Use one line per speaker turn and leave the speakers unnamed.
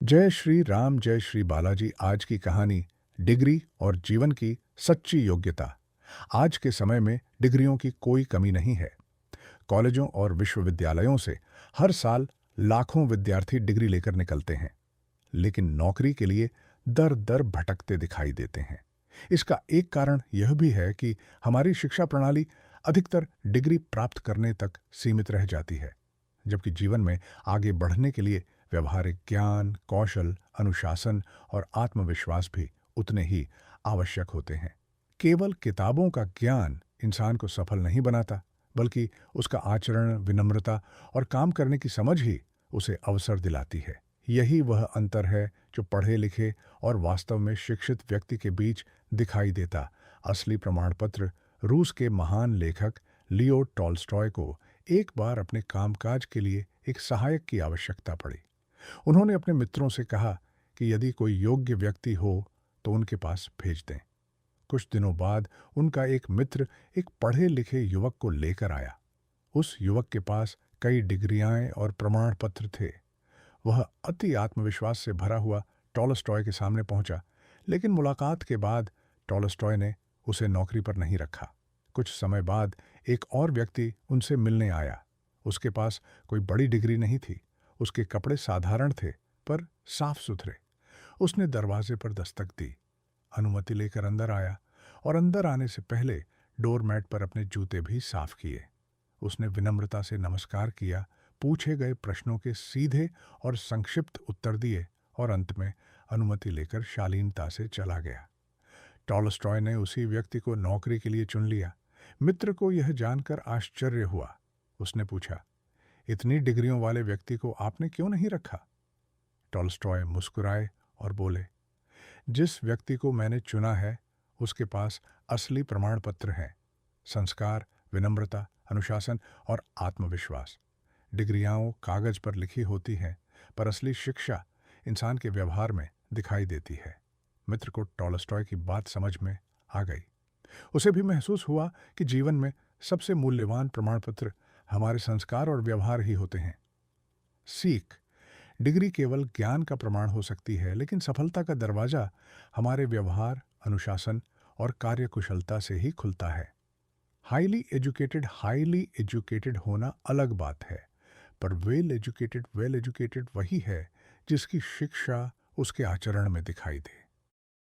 जय श्री राम, जय श्री बालाजी। आज की कहानी डिग्री और जीवन की सच्ची योग्यता। आज के समय में डिग्रियों की कोई कमी नहीं है। कॉलेजों और विश्वविद्यालयों से हर साल लाखों विद्यार्थी डिग्री लेकर निकलते हैं, लेकिन नौकरी के लिए दर दर भटकते दिखाई देते हैं। इसका एक कारण यह भी है कि हमारी शिक्षा प्रणाली अधिकतर डिग्री प्राप्त करने तक सीमित रह जाती है, जबकि जीवन में आगे बढ़ने के लिए व्यवहारिक ज्ञान, कौशल, अनुशासन और आत्मविश्वास भी उतने ही आवश्यक होते हैं। केवल किताबों का ज्ञान इंसान को सफल नहीं बनाता, बल्कि उसका आचरण, विनम्रता और काम करने की समझ ही उसे अवसर दिलाती है। यही वह अंतर है जो पढ़े लिखे और वास्तव में शिक्षित व्यक्ति के बीच दिखाई देता। असली प्रमाण पत्र रूस के महान लेखक लियो टॉल्स्टॉय को एक बार अपने कामकाज के लिए एक सहायक की आवश्यकता पड़ी। उन्होंने अपने मित्रों से कहा कि यदि कोई योग्य व्यक्ति हो तो उनके पास भेज दें। कुछ दिनों बाद उनका एक मित्र एक पढ़े लिखे युवक को लेकर आया। उस युवक के पास कई डिग्रियां और प्रमाण पत्र थे। वह अति आत्मविश्वास से भरा हुआ टॉलस्टॉय के सामने पहुंचा, लेकिन मुलाकात के बाद टॉलस्टॉय ने उसे नौकरी पर नहीं रखा। कुछ समय बाद एक और व्यक्ति उनसे मिलने आया। उसके पास कोई बड़ी डिग्री नहीं थी। उसके कपड़े साधारण थे, पर साफ सुथरे। उसने दरवाजे पर दस्तक दी, अनुमति लेकर अंदर आया और अंदर आने से पहले डोरमैट पर अपने जूते भी साफ किए। उसने विनम्रता से नमस्कार किया, पूछे गए प्रश्नों के सीधे और संक्षिप्त उत्तर दिए और अंत में अनुमति लेकर शालीनता से चला गया। टॉलस्टॉय ने उसी व्यक्ति को नौकरी के लिए चुन लिया। मित्र को यह जानकर आश्चर्य हुआ। उसने पूछा, इतनी डिग्रियों वाले व्यक्ति को आपने क्यों नहीं रखा? टॉलस्टॉय मुस्कुराए और बोले, जिस व्यक्ति को मैंने चुना है उसके पास असली प्रमाण पत्र हैं: संस्कार, विनम्रता, अनुशासन और आत्मविश्वास। डिग्रियां कागज पर लिखी होती हैं, पर असली शिक्षा इंसान के व्यवहार में दिखाई देती है। मित्र को टॉलस्टॉय की बात समझ में आ गई। उसे भी महसूस हुआ कि जीवन में सबसे मूल्यवान प्रमाण पत्र हमारे संस्कार और व्यवहार ही होते हैं। सीख: डिग्री केवल ज्ञान का प्रमाण हो सकती है, लेकिन सफलता का दरवाजा हमारे व्यवहार, अनुशासन और कार्यकुशलता से ही खुलता है। हाईली एजुकेटेड होना अलग बात है, पर वेल एजुकेटेड वही है जिसकी शिक्षा उसके आचरण में दिखाई दे।